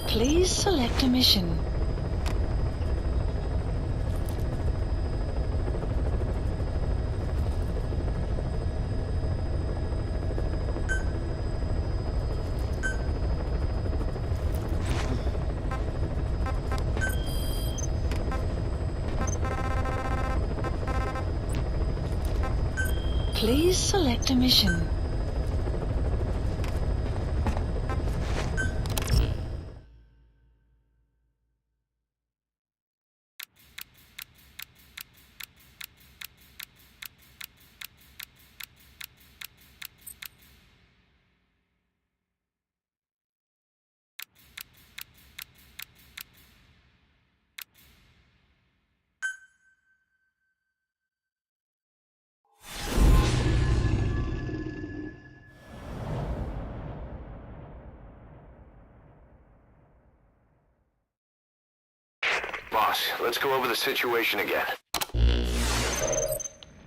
Please select a mission. Please select a mission. Boss, let's go over the situation again.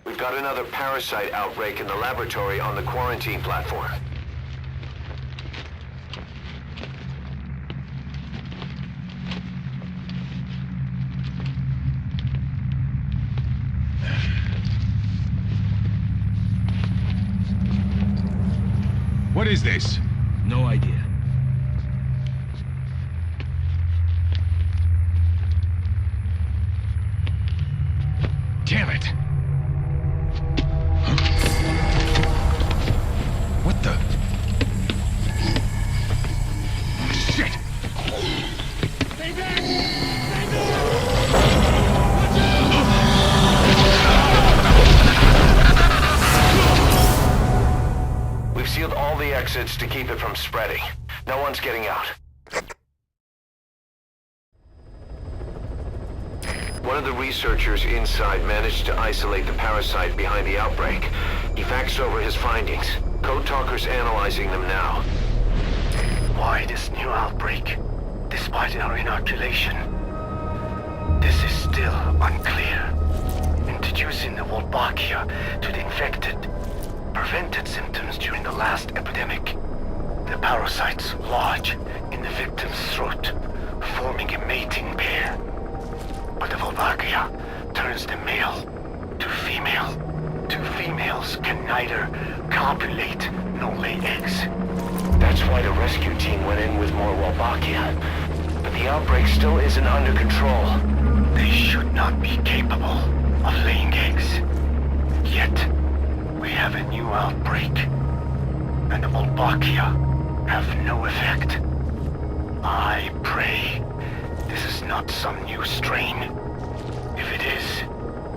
We've got another parasite outbreak in the laboratory on the quarantine platform. What is this? No idea. Damn it! Huh? What the? Shit! Stay back! Stay back! We've sealed all the exits to keep it from spreading. No one's getting out. One of the researchers inside managed to isolate the parasite behind the outbreak. He faxed over his findings. Code Talker's analyzing them now. Why this new outbreak, despite our inoculation? This is still unclear. Introducing the Wolbachia to the infected prevented symptoms during the last epidemic. The parasites lodge in the victim's throat, forming a mating pair. But the Wolbachia turns the male to female. Two females can neither copulate nor lay eggs. That's why the rescue team went in with more Wolbachia. But the outbreak still isn't under control. They should not be capable of laying eggs. Yet, we have a new outbreak. And the Wolbachia have no effect. I pray this is not some new strain. If it is,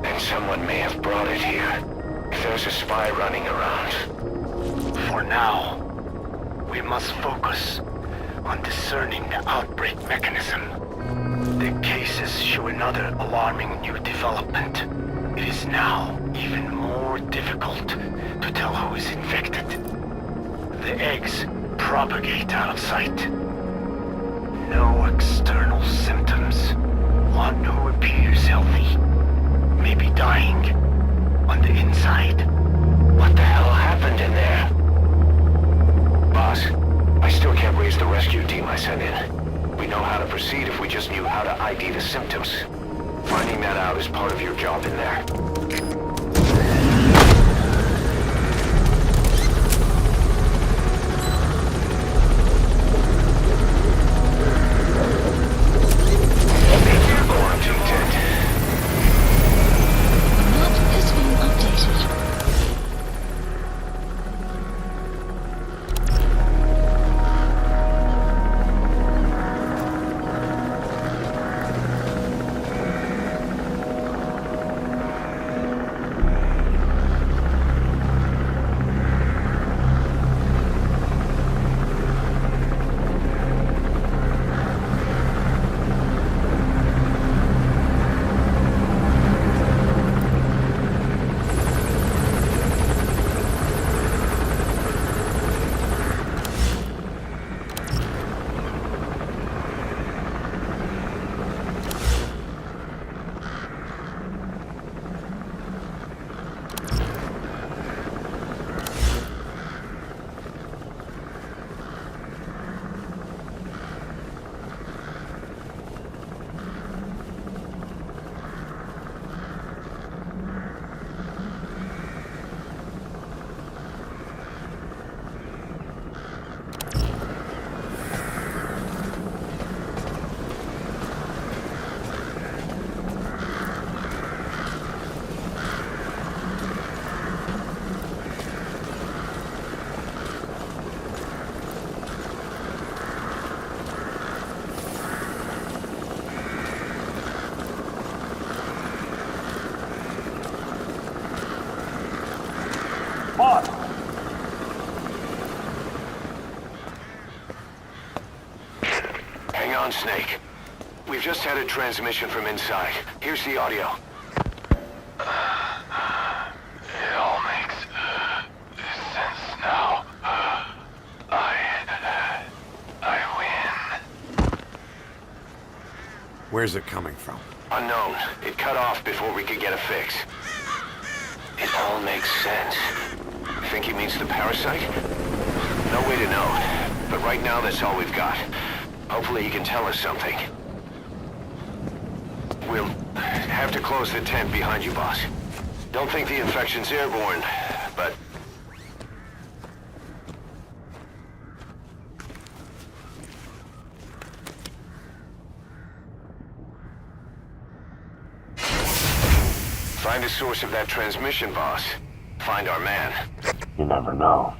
then someone may have brought it here. If there's a spy running around. For now, we must focus on discerning the outbreak mechanism. The cases show another alarming new development. It is now even more difficult to tell who is infected. The eggs propagate out of sight. No external symptoms. One who appears healthy may be dying on the inside. What the hell happened in there? Boss, I still can't raise the rescue team I sent in. We know how to proceed if we just knew how to ID the symptoms. Finding that out is part of your job in there. Hang on, Snake. We've just had a transmission from inside. Here's the audio. It all makes sense now. I win. Where's it coming from? Unknown. It cut off before we could get a fix. It all makes sense. Think he means the parasite? No way to know. But right now, that's all we've got. Hopefully he can tell us something. We'll have to close the tent behind you, boss. Don't think the infection's airborne, but... Find the source of that transmission, boss. Find our man. You never know.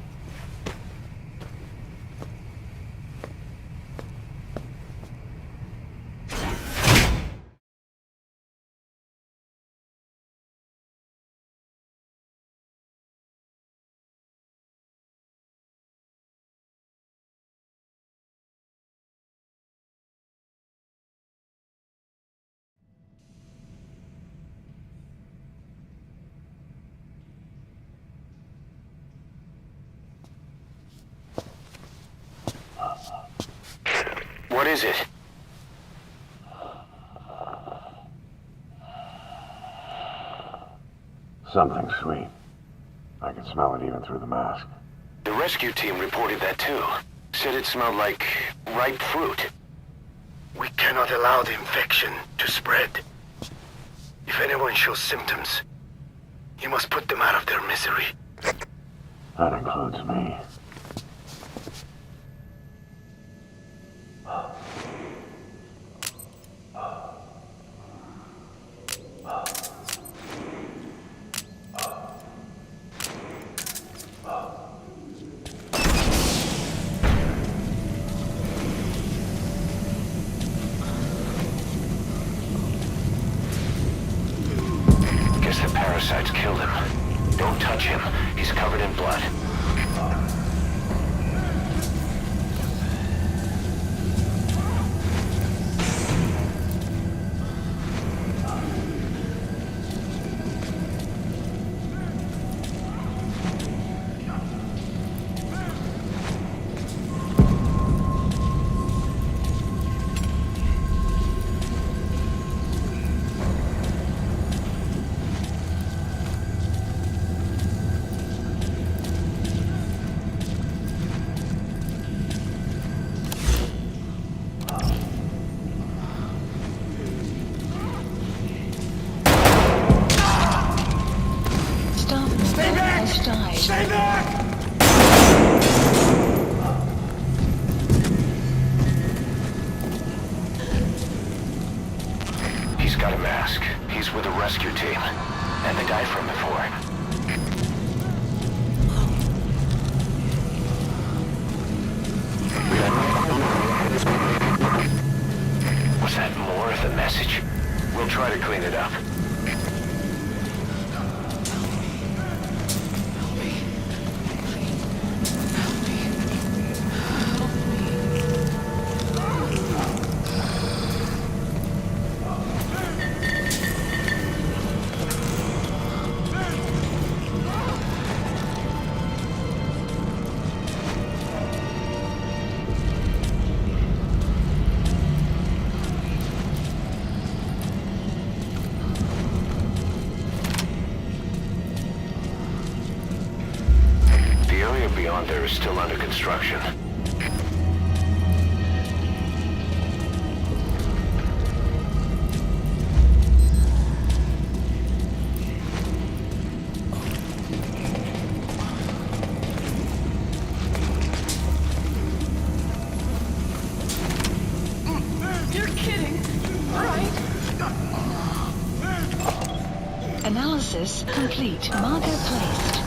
What is it? Something sweet. I can smell it even through the mask. The rescue team reported that too. Said it smelled like ripe fruit. We cannot allow the infection to spread. If anyone shows symptoms, you must put them out of their misery. That includes me. Guess the parasites killed him. Don't touch him. He's covered in blood. Stay back! He's got a mask. He's with a rescue team. And the guy from before. Was that more of the message? We'll try to clean it up. The area beyond there is still under construction. You're kidding, right? Analysis complete. Marker placed.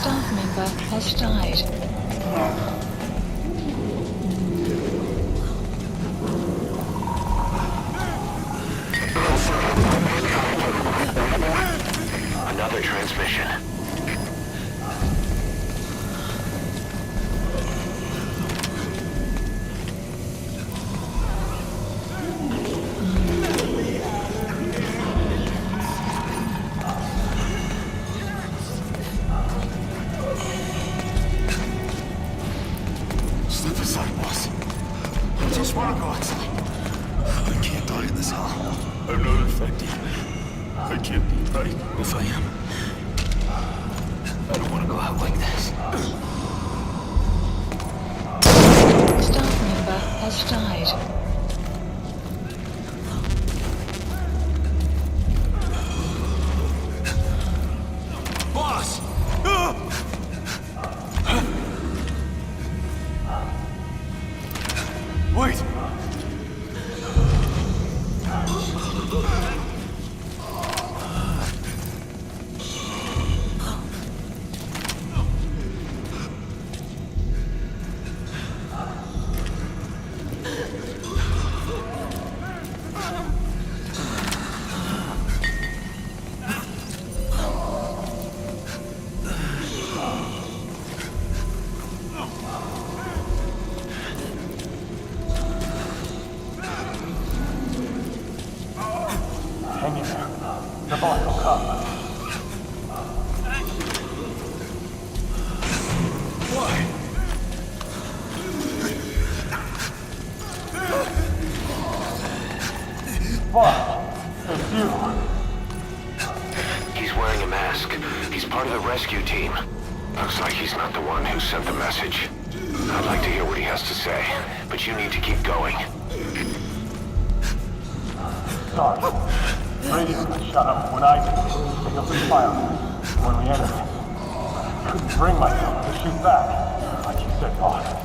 Staff member has died. smart box. I can't die in this hell. I'm not infected. I can't be right. If I am, I don't want to go out like this. Staff member has died. Boss! Wait! Hang in there. The boss will come. Why? Boss, it's you. He's wearing a mask. He's part of the rescue team. Looks like he's not the one who sent the message. I'd like to hear what he has to say, but you need to keep going. Sorry. Radio got shut up when I picked up the fire when we entered. I couldn't bring myself to shoot back. Like you said, boss.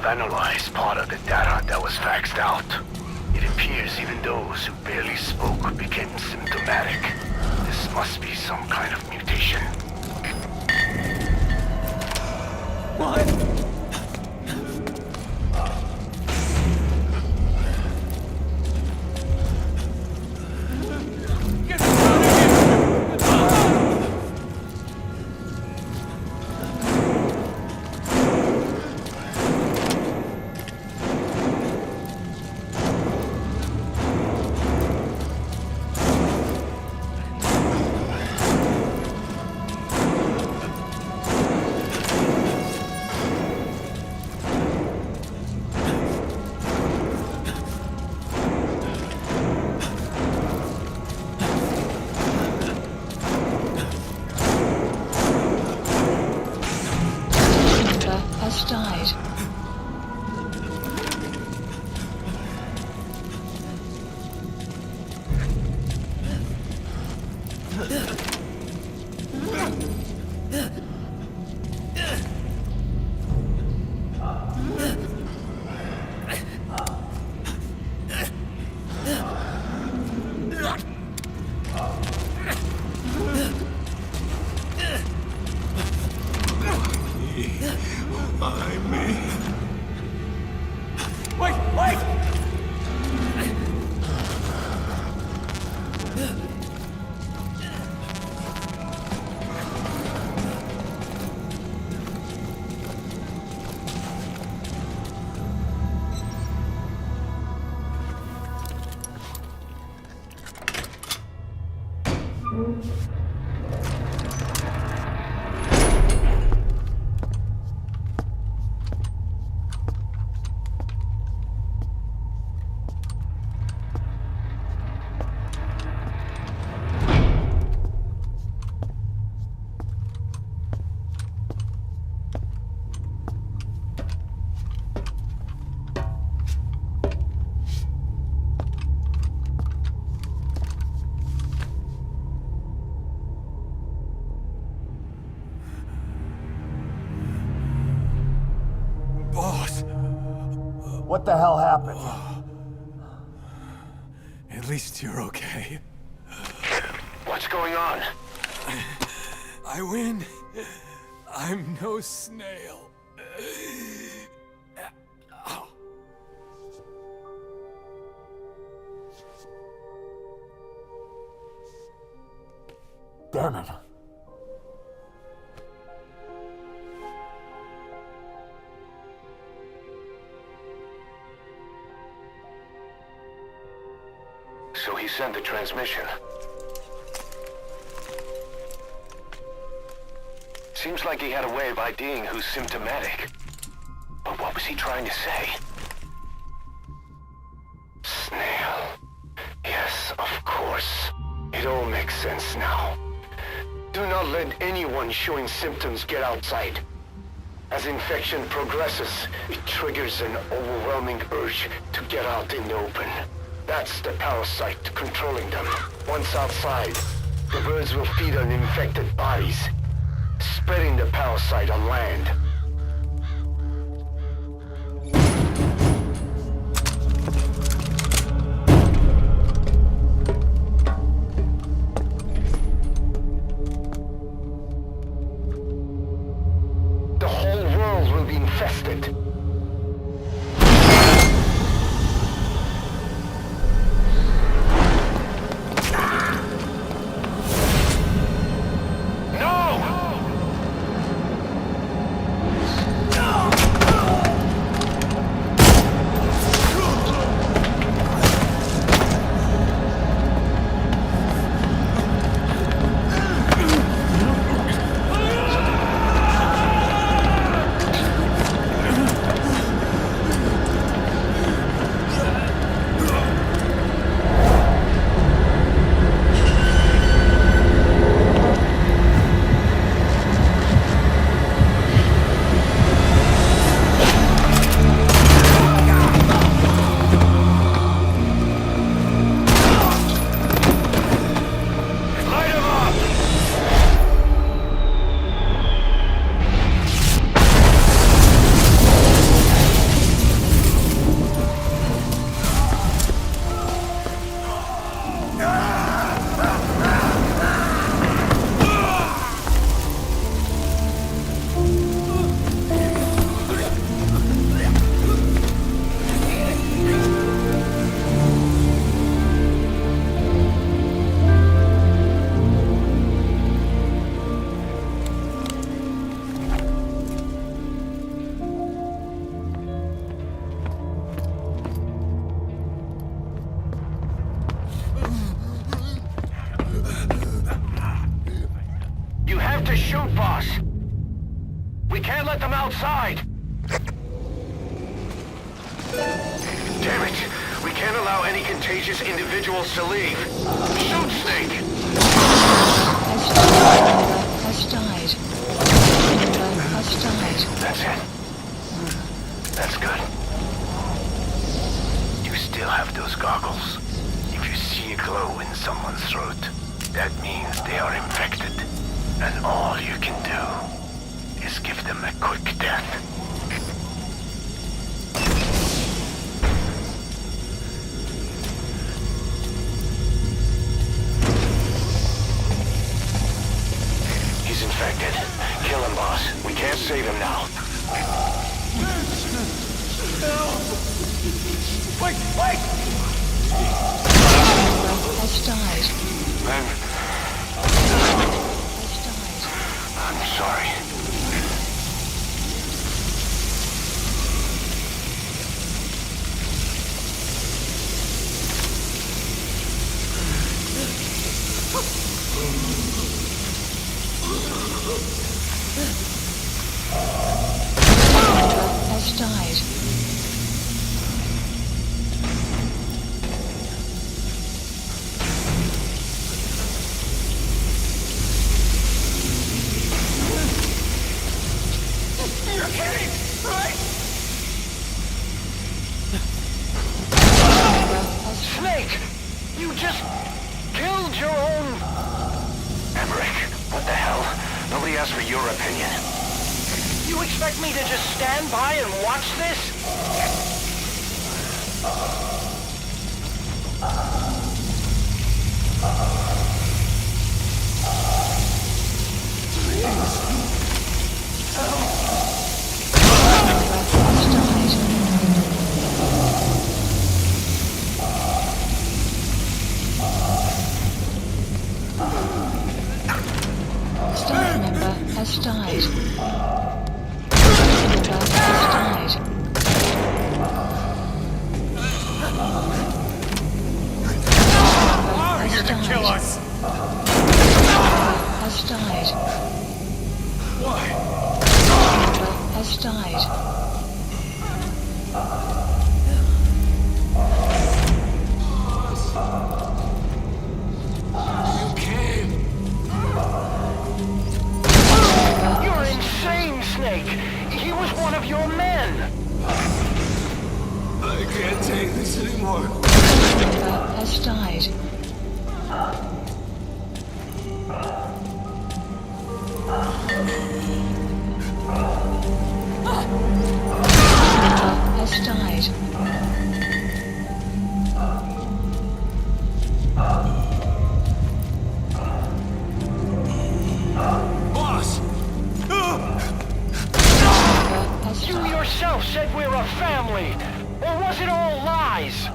analyzed part of the data that was faxed out. It appears even those who barely spoke became symptomatic. This must be some kind of mutation. What? Has died. What the hell happened? At least you're okay. What's going on? I win. I'm no snail. Damn it. So he sent the transmission. Seems like he had a way of IDing who's symptomatic. But what was he trying to say? Snail. Yes, of course. It all makes sense now. Do not let anyone showing symptoms get outside. As infection progresses, it triggers an overwhelming urge to get out in the open. That's the parasite controlling them. Once outside, the birds will feed on infected bodies, spreading the parasite on land. The whole world will be infested. We can't let them outside! Damn it! We can't allow any contagious individuals to leave. Shoot, Snake! Has died. Member has died. That's it. That's good. You still have those goggles. If you see a glow in someone's throat, that means they are infected. And all you can do is give them a quick death. He's infected. Kill him, boss. We can't save him now. Wait! Wait! Member has died. Ben, Has died. I'm sorry. Member has died. You're kidding, right? Member has Snake! You just killed your own... Emmerich, what the hell? Nobody asked for your opinion. You expect me to just stand by and watch this? Member has died. Staff member has died. Member has died. Member has died. Kill us! Member has died. Why? Member has died. You came! Member You're insane, Snake! He was one of your men! I can't take this anymore. member has died. Member has died. Boss! Member has You died. yourself said we're a family! Or was it all lies?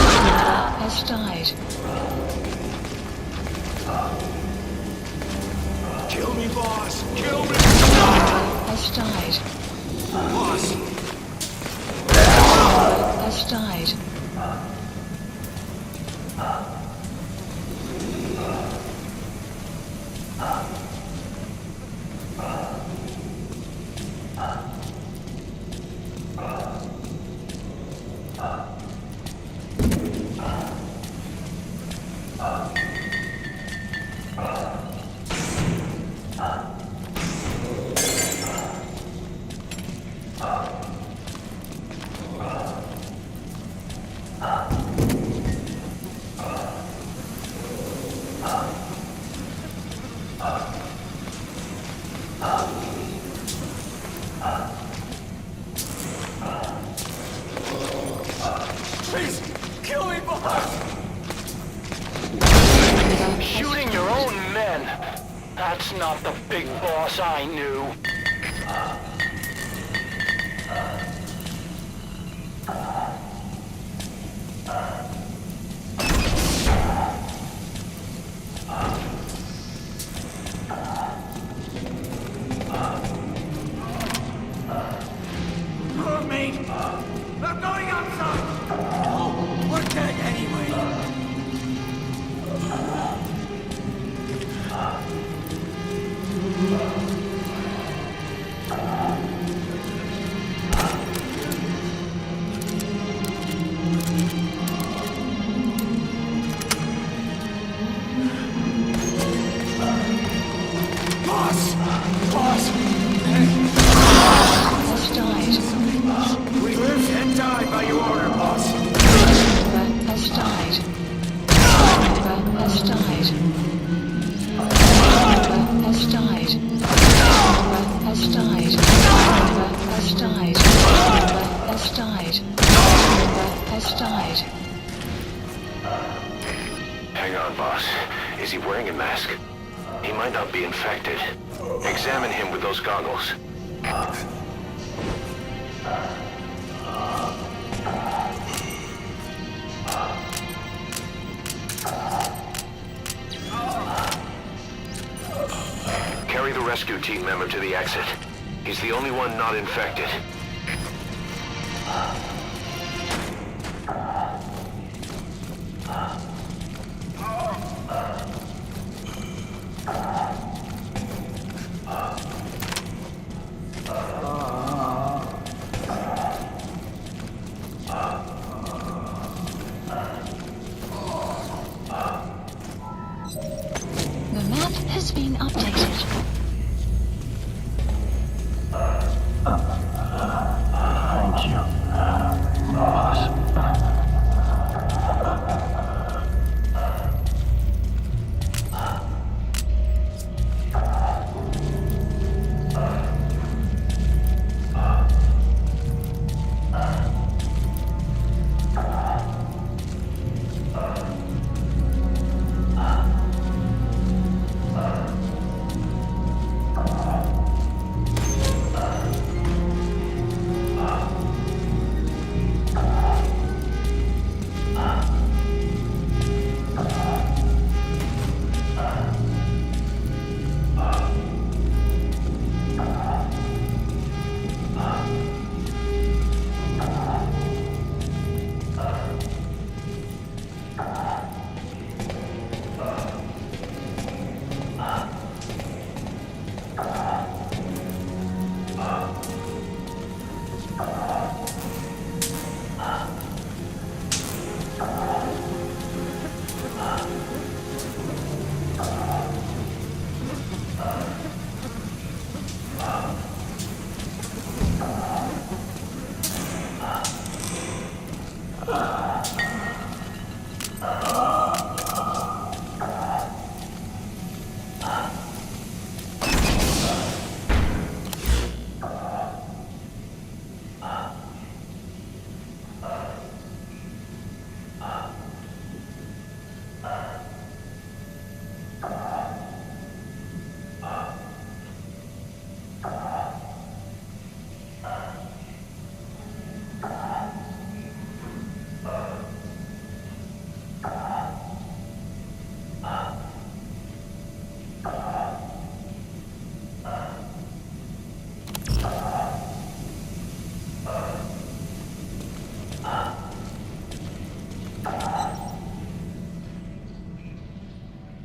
Member has died. Kill me, boss! Kill me! Member has died. Boss! Member has died. Please! Kill me, boss! Shooting your own men! That's not the big boss I knew. leave! We're going outside! No, we're dead anyway! Boss! Boss! Has died. We live and die by your order, boss! Member has died. Member has died. Member has died. Member has died. Member has died. Member has died. Member has died. Hang on, boss. Is he wearing a mask? He might not be infected. Examine him with those goggles. Carry the rescue team member to the exit. He's the only one not infected. The map has been updated. Thank you, boss.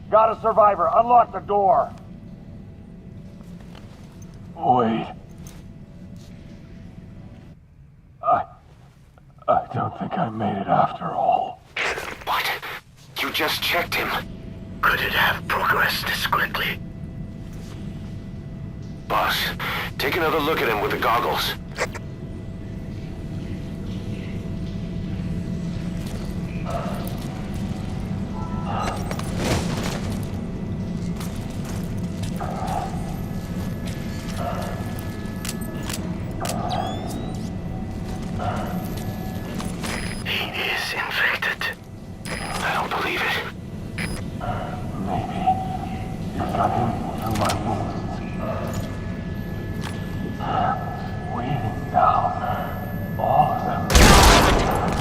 Got a survivor. Unlock the door. Wait. I don't think I made it after all. What? You just checked him. Could it have progressed this quickly? Boss, take another look at him with the goggles. He is infected. I don't believe it. Maybe it got in through my wounds. Waiting down. All of them.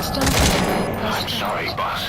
Staff member has I'm sorry, died. boss.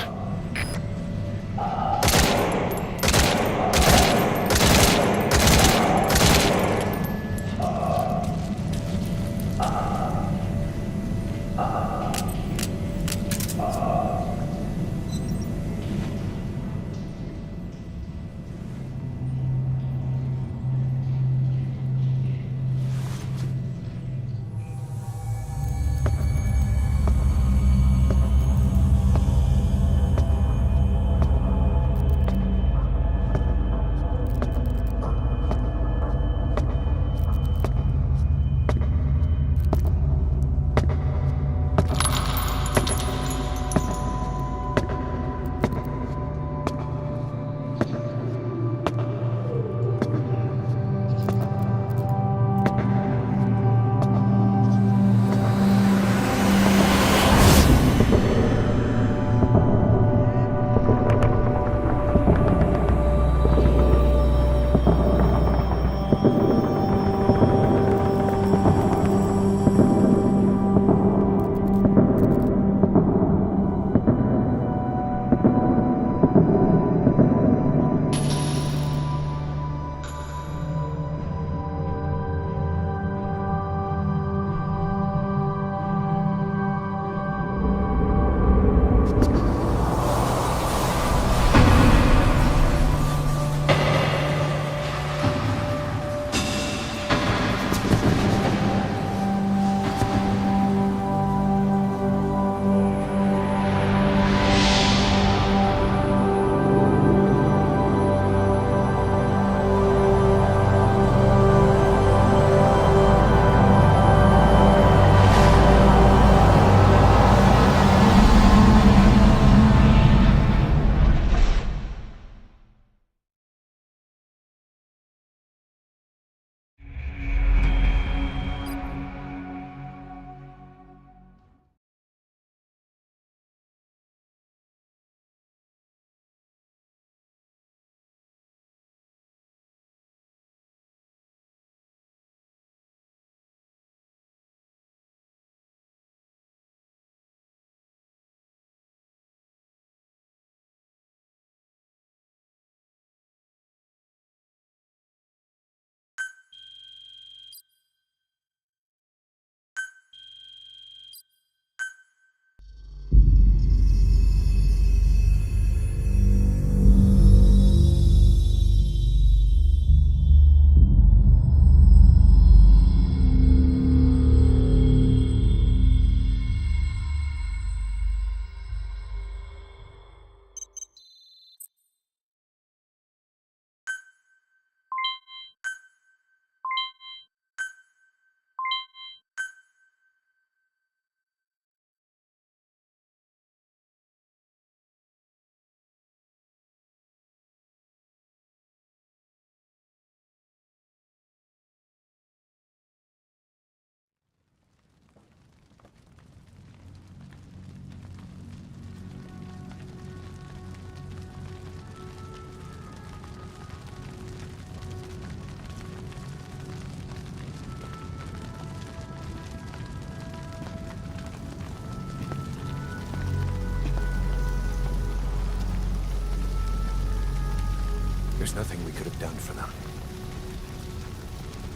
There's nothing we could have done for them.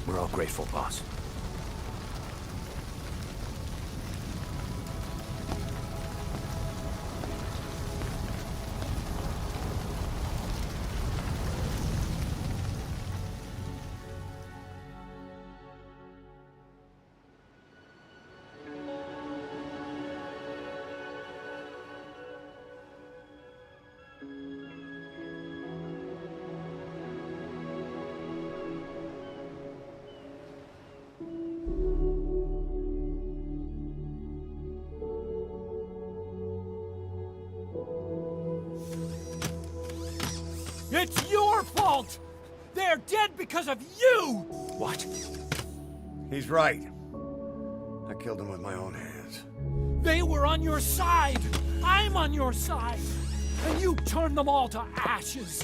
We're all grateful, boss. It's your fault! They're dead because of you! What? He's right. I killed him with my own hands. They were on your side! I'm on your side! And you turned them all to ashes!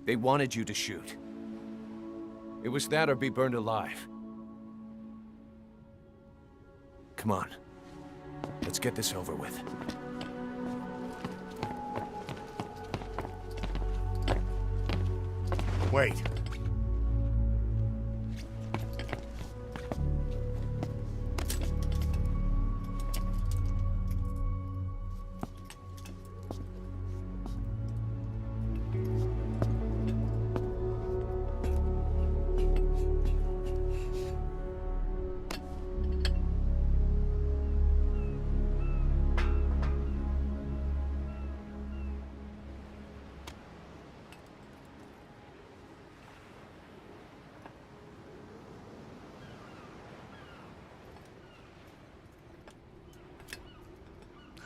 They wanted you to shoot. It was that or be burned alive. Come on. Let's get this over with. Wait.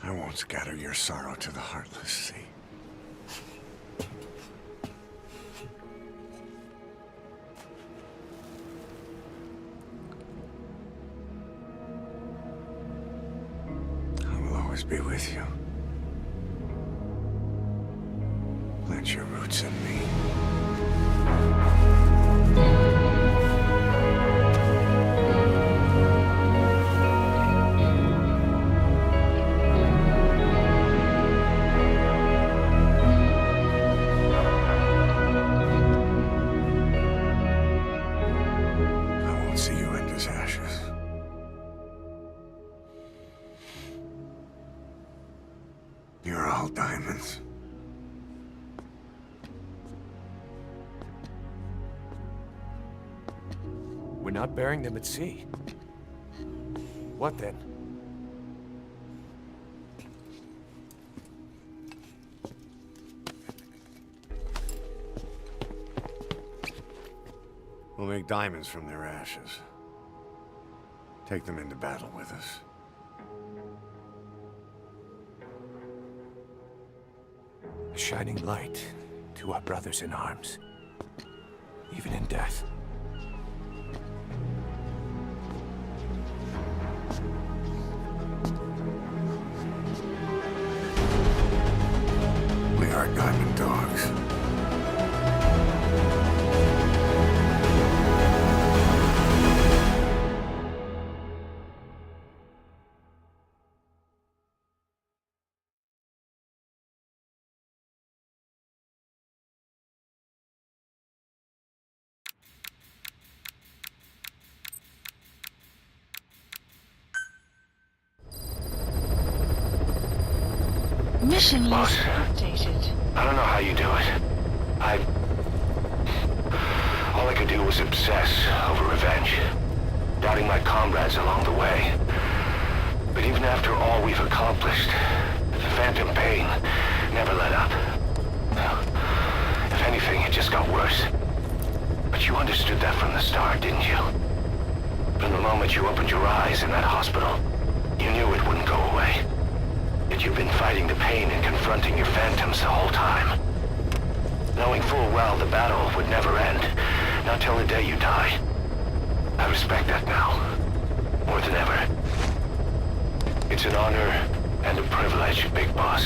I won't scatter your sorrow to the heartless sea. I will always be with you. Plant your roots in me. You're all diamonds. We're not burying them at sea. What then? We'll make diamonds from their ashes. Take them into battle with us. A shining light to our brothers in arms, even in death. We are diamond dogs. Mission Boss. list updated. I don't know how you do it. All I could do was obsess over revenge, doubting my comrades along the way. But even after all we've accomplished, the phantom pain never let up. Well, if anything, it just got worse. But you understood that from the start, didn't you? From the moment you opened your eyes in that hospital, you knew it wouldn't go away. That you've been fighting the pain and confronting your phantoms the whole time. Knowing full well the battle would never end, not till the day you die. I respect that now, more than ever. It's an honor and a privilege, Big Boss.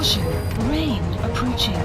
Caution, rain approaching.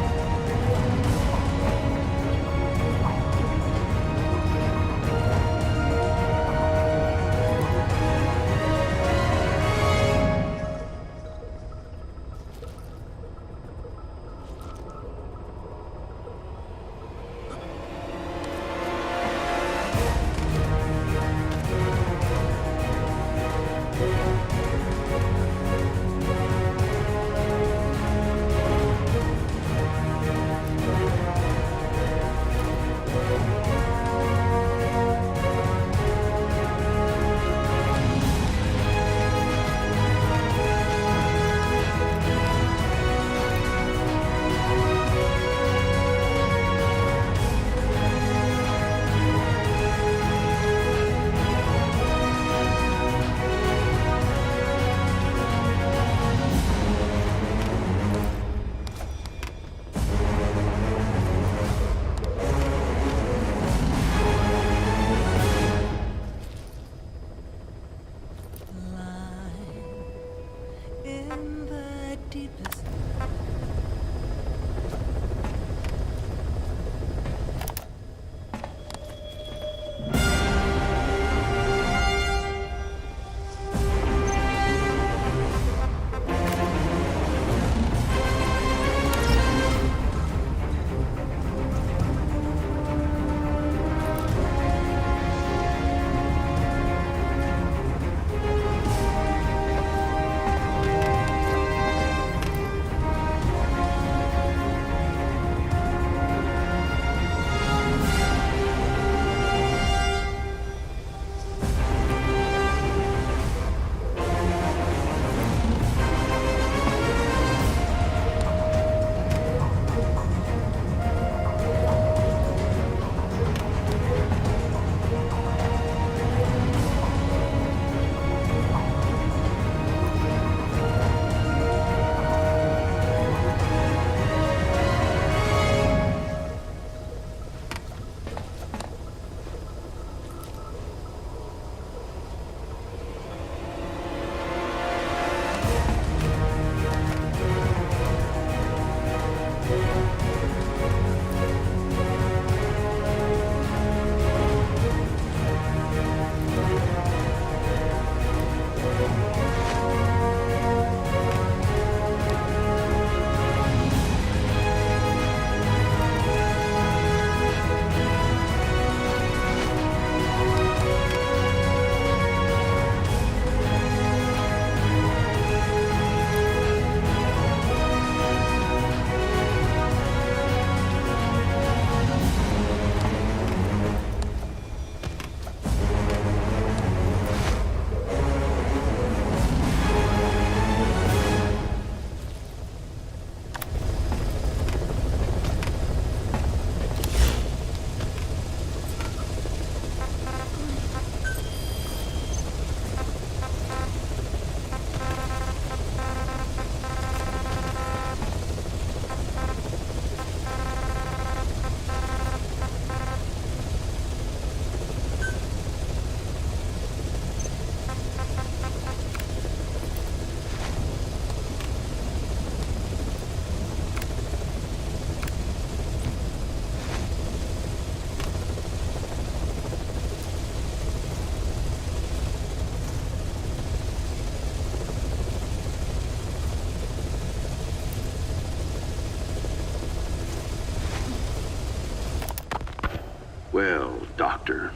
Well, Doctor,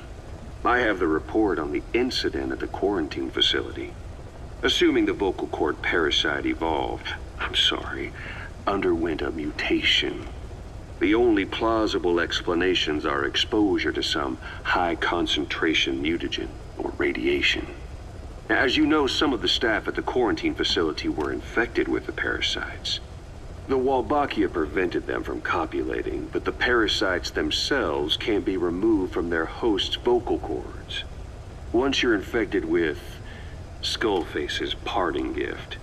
I have the report on the incident at the quarantine facility. Assuming the vocal cord parasite underwent a mutation. The only plausible explanations are exposure to some high-concentration mutagen or radiation. As you know, some of the staff at the quarantine facility were infected with the parasites. The Wolbachia prevented them from copulating, but the parasites themselves can't be removed from their host's vocal cords. Once you're infected with Skullface's parting gift,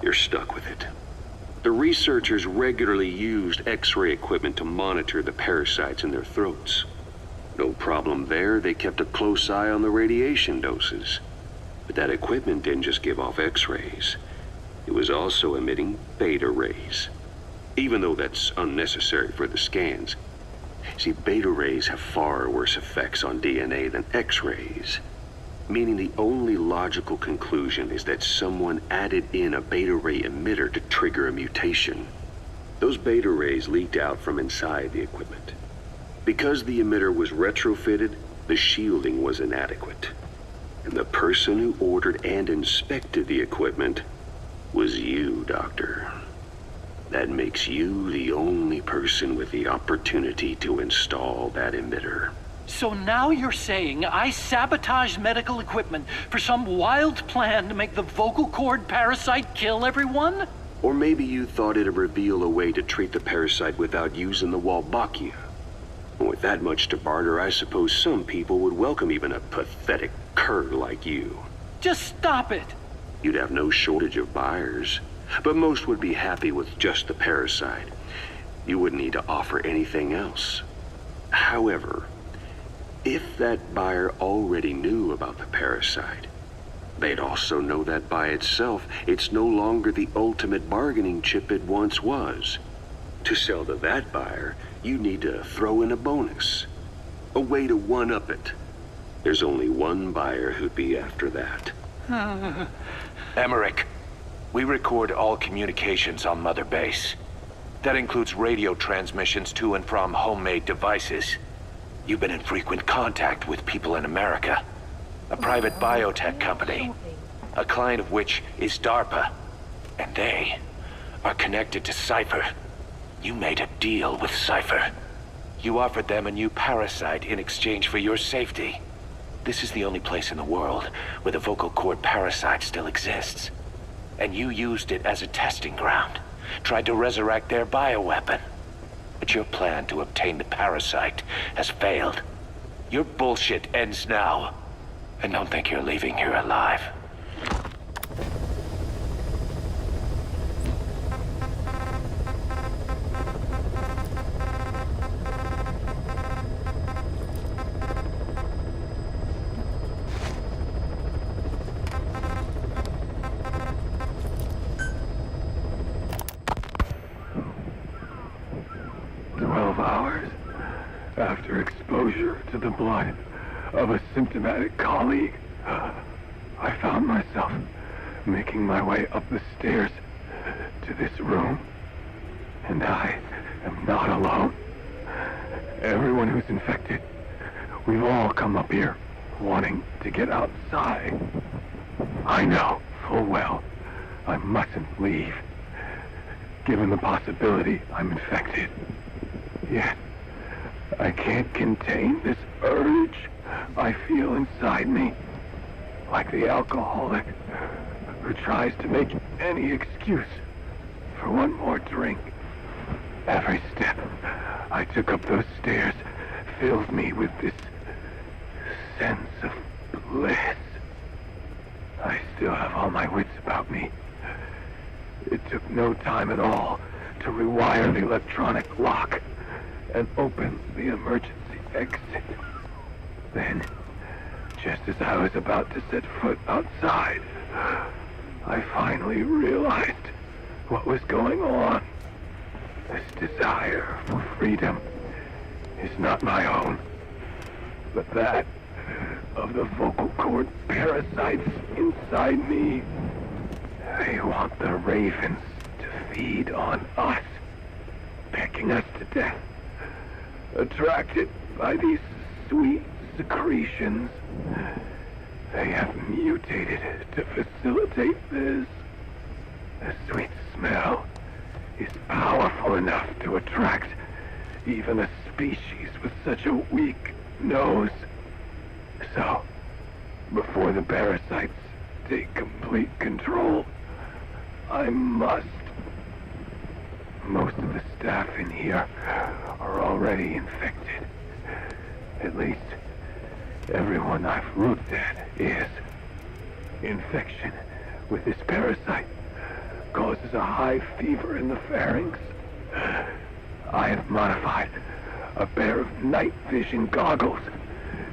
you're stuck with it. The researchers regularly used X-ray equipment to monitor the parasites in their throats. No problem there, they kept a close eye on the radiation doses. But that equipment didn't just give off X-rays. it was also emitting beta rays. Even though that's unnecessary for the scans. See, beta rays have far worse effects on DNA than X-rays. Meaning the only logical conclusion is that someone added in a beta ray emitter to trigger a mutation. Those beta rays leaked out from inside the equipment. Because the emitter was retrofitted, the shielding was inadequate. And the person who ordered and inspected the equipment was you, Doctor. That makes you the only person with the opportunity to install that emitter. So now you're saying I sabotaged medical equipment for some wild plan to make the vocal cord parasite kill everyone? Or maybe you thought it'd reveal a way to treat the parasite without using the Wolbachia. With that much to barter, I suppose some people would welcome even a pathetic cur like you. Just stop it! You'd have no shortage of buyers, but most would be happy with just the parasite. You wouldn't need to offer anything else. However, if that buyer already knew about the parasite, they'd also know that by itself, it's no longer the ultimate bargaining chip it once was. To sell to that buyer, you need to throw in a bonus. A way to one-up it. There's only one buyer who'd be after that. Emmerich, we record all communications on Mother Base. That includes radio transmissions to and from homemade devices. You've been in frequent contact with people in America. A private biotech company, a client of which is DARPA. And they are connected to Cypher. You made a deal with Cypher. You offered them a new parasite in exchange for your safety. This is the only place in the world where the vocal cord parasite still exists. And you used it as a testing ground, tried to resurrect their bioweapon. But your plan to obtain the parasite has failed. Your bullshit ends now. And don't think you're leaving here alive. After exposure to the blood of a symptomatic colleague, I found myself making my way up the stairs to this room. And I am not alone. Everyone who's infected, we've all come up here wanting to get outside. I know full well I mustn't leave, given the possibility I'm infected. Yet, I can't contain this urge I feel inside me, like the alcoholic who tries to make any excuse for one more drink. Every step I took up those stairs filled me with this sense of bliss. I still have all my wits about me. It took no time at all to rewire the electronic lock and open the emergency exit. Then, just as I was about to set foot outside, I finally realized what was going on. This desire for freedom is not my own, but that of the vocal cord parasites inside me. They want the ravens to feed on us, pecking us to death. Attracted by these sweet secretions, they have mutated to facilitate this. The sweet smell is powerful enough to attract even a species with such a weak nose. So, before the parasites take complete control, I must. Most of the staff in here are already infected. At least, everyone I've looked at is. Infection with this parasite causes a high fever in the pharynx. I have modified a pair of night vision goggles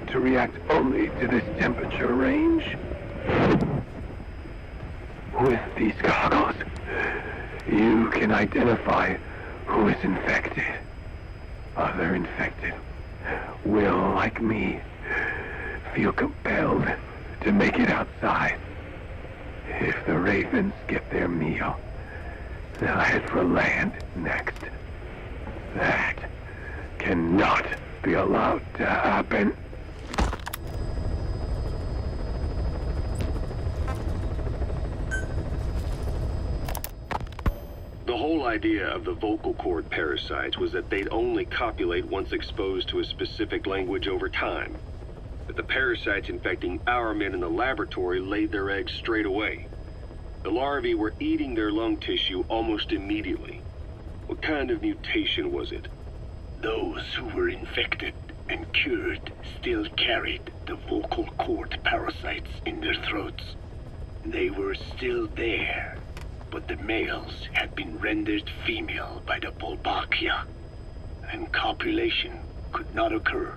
to react only to this temperature range. With these goggles, you can identify who is infected. Other infected will, like me, feel compelled to make it outside. If the ravens get their meal, they'll head for land next. That cannot be allowed to happen. The whole idea of the vocal cord parasites was that they'd only copulate once exposed to a specific language over time. But the parasites infecting our men in the laboratory laid their eggs straight away. The larvae were eating their lung tissue almost immediately. What kind of mutation was it? Those who were infected and cured still carried the vocal cord parasites in their throats. They were still there, but the males had been rendered female by the Wolbachia, and copulation could not occur,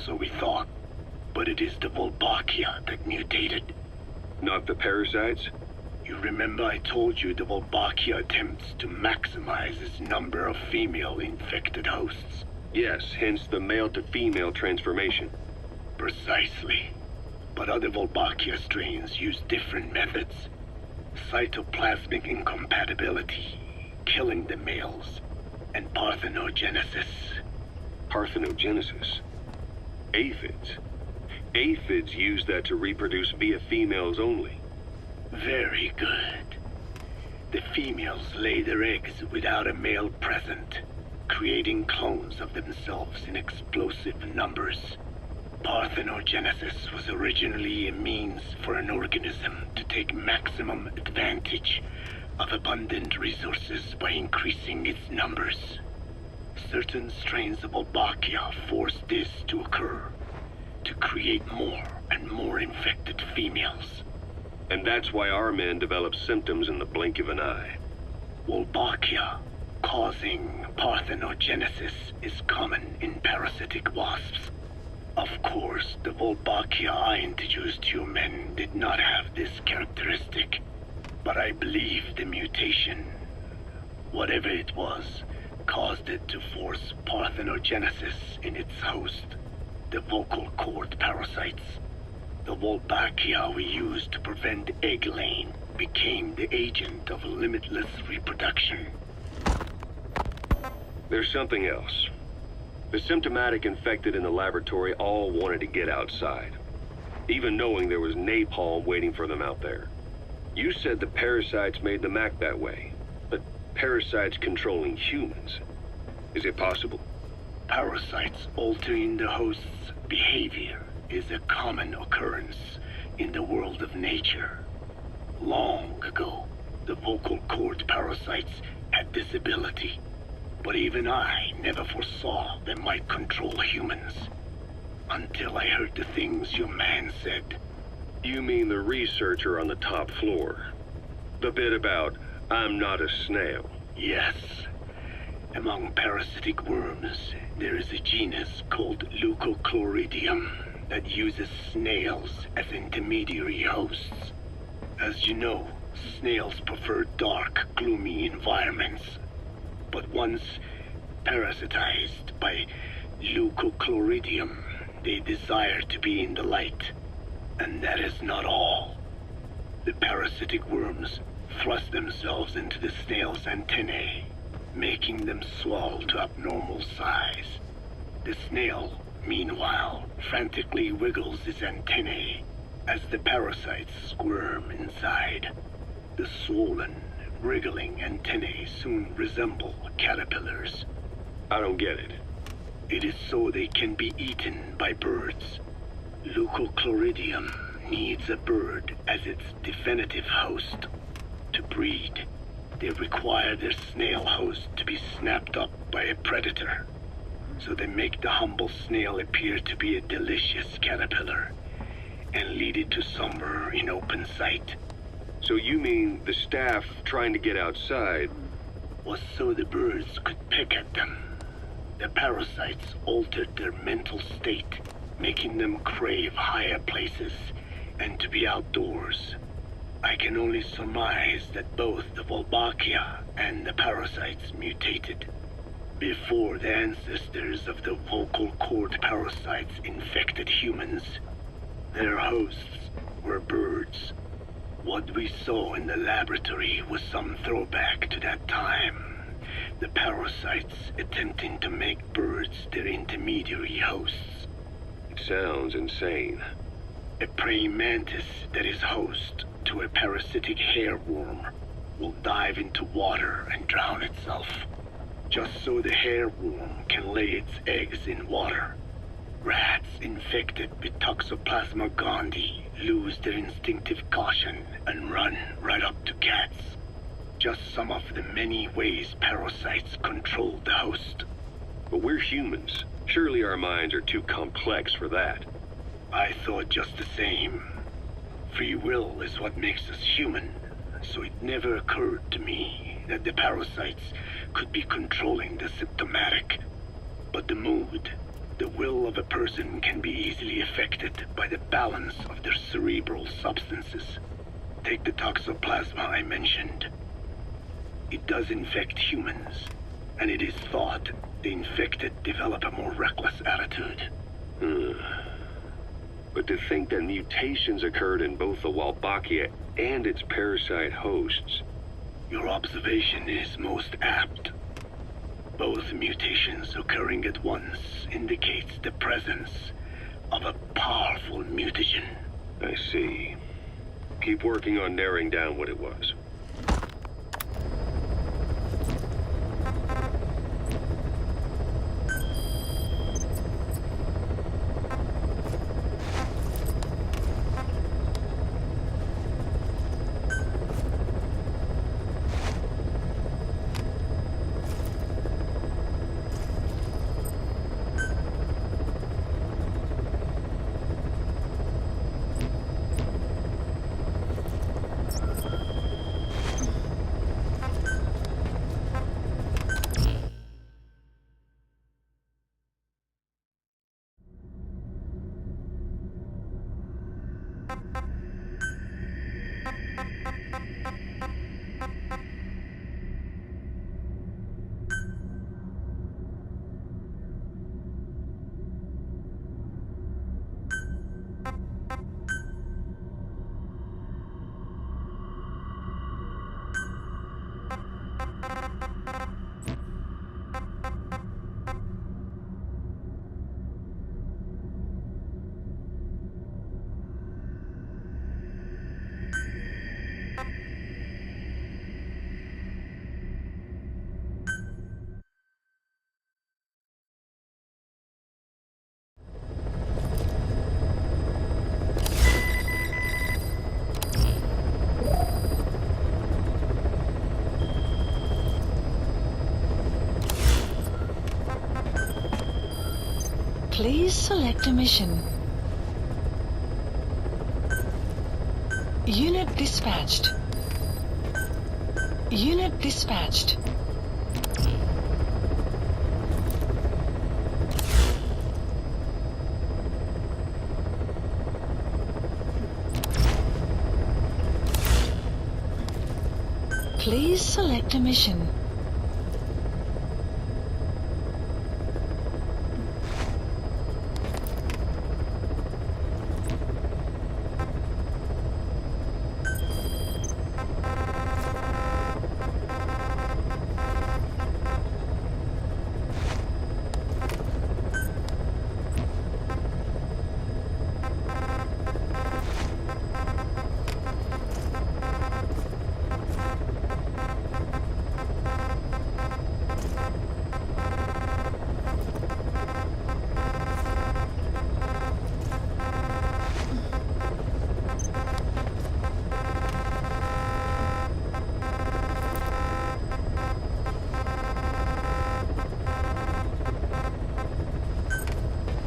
so we thought. But it is the Wolbachia that mutated. Not the parasites? You remember I told you the Wolbachia attempts to maximize its number of female infected hosts? Yes, hence the male-to-female transformation. Precisely. But other Wolbachia strains use different methods. Cytoplasmic incompatibility, killing the males, and parthenogenesis. Parthenogenesis? Aphids? Aphids use that to reproduce via females only. Very good. The females lay their eggs without a male present, creating clones of themselves in explosive numbers. Parthenogenesis was originally a means for an organism to take maximum advantage of abundant resources by increasing its numbers. Certain strains of Wolbachia force this to occur, to create more and more infected females. And that's why our men develop symptoms in the blink of an eye. Wolbachia causing parthenogenesis is common in parasitic wasps. Of course, the Wolbachia I introduced to you men did not have this characteristic, but I believe the mutation, whatever it was, caused it to force parthenogenesis in its host, the vocal cord parasites. The Wolbachia we used to prevent egg laying became the agent of limitless reproduction. There's something else. The symptomatic infected in the laboratory all wanted to get outside, even knowing there was napalm waiting for them out there. You said the parasites made them act that way, but parasites controlling humans. Is it possible? Parasites altering the host's behavior is a common occurrence in the world of nature. Long ago, the vocal cord parasites had this ability, but even I never foresaw they might control humans. Until I heard the things your man said. You mean the researcher on the top floor? The bit about, I'm not a snail. Yes. Among parasitic worms, there is a genus called Leucochloridium that uses snails as intermediary hosts. As you know, snails prefer dark, gloomy environments. But once parasitized by Leucochloridium, they desire to be in the light. And that is not all. The parasitic worms thrust themselves into the snail's antennae, making them swell to abnormal size. The snail, meanwhile, frantically wiggles its antennae as the parasites squirm inside. The swollen, wriggling antennae soon resemble caterpillars. I don't get it. It is so they can be eaten by birds. Leucochloridium needs a bird as its definitive host. To breed, they require their snail host to be snapped up by a predator. So they make the humble snail appear to be a delicious caterpillar and lead it to somewhere in open sight. So you mean the staff trying to get outside was so the birds could pick at them. The parasites altered their mental state, making them crave higher places and to be outdoors. I can only surmise that both the Volbachia and the parasites mutated before the ancestors of the vocal cord parasites infected humans. Their hosts were birds. What we saw in the laboratory was some throwback to that time. The parasites attempting to make birds their intermediary hosts. It sounds insane. A praying mantis that is host to a parasitic hairworm will dive into water and drown itself, just so the hairworm can lay its eggs in water. Rats infected with Toxoplasma gondii lose their instinctive caution and run right up to cats. Just some of the many ways parasites control the host. But we're humans. Surely our minds are too complex for that. I thought just the same. Free will is what makes us human, so it never occurred to me that the parasites could be controlling the symptomatic. But the mood, the will of a person can be easily affected by the balance of their cerebral substances. Take the toxoplasma I mentioned. It does infect humans, and it is thought the infected develop a more reckless attitude. But to think that mutations occurred in both the Wolbachia and its parasite hosts. Your observation is most apt. Both mutations occurring at once indicates the presence of a powerful mutagen. I see. Keep working on narrowing down what it was. Please select a mission. Unit dispatched. Unit dispatched. Please select a mission.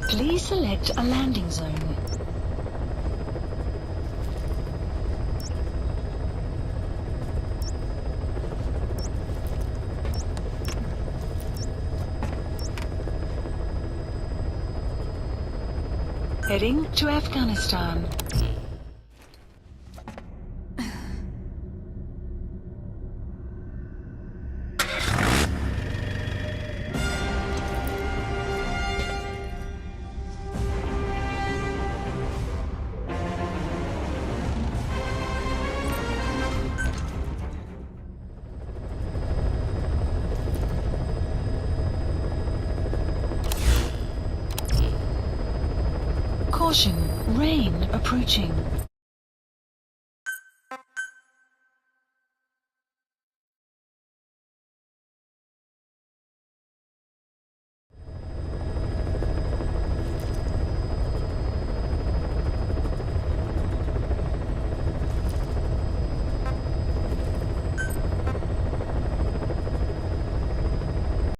Please select a landing zone. Heading to Afghanistan. Caution, rain approaching.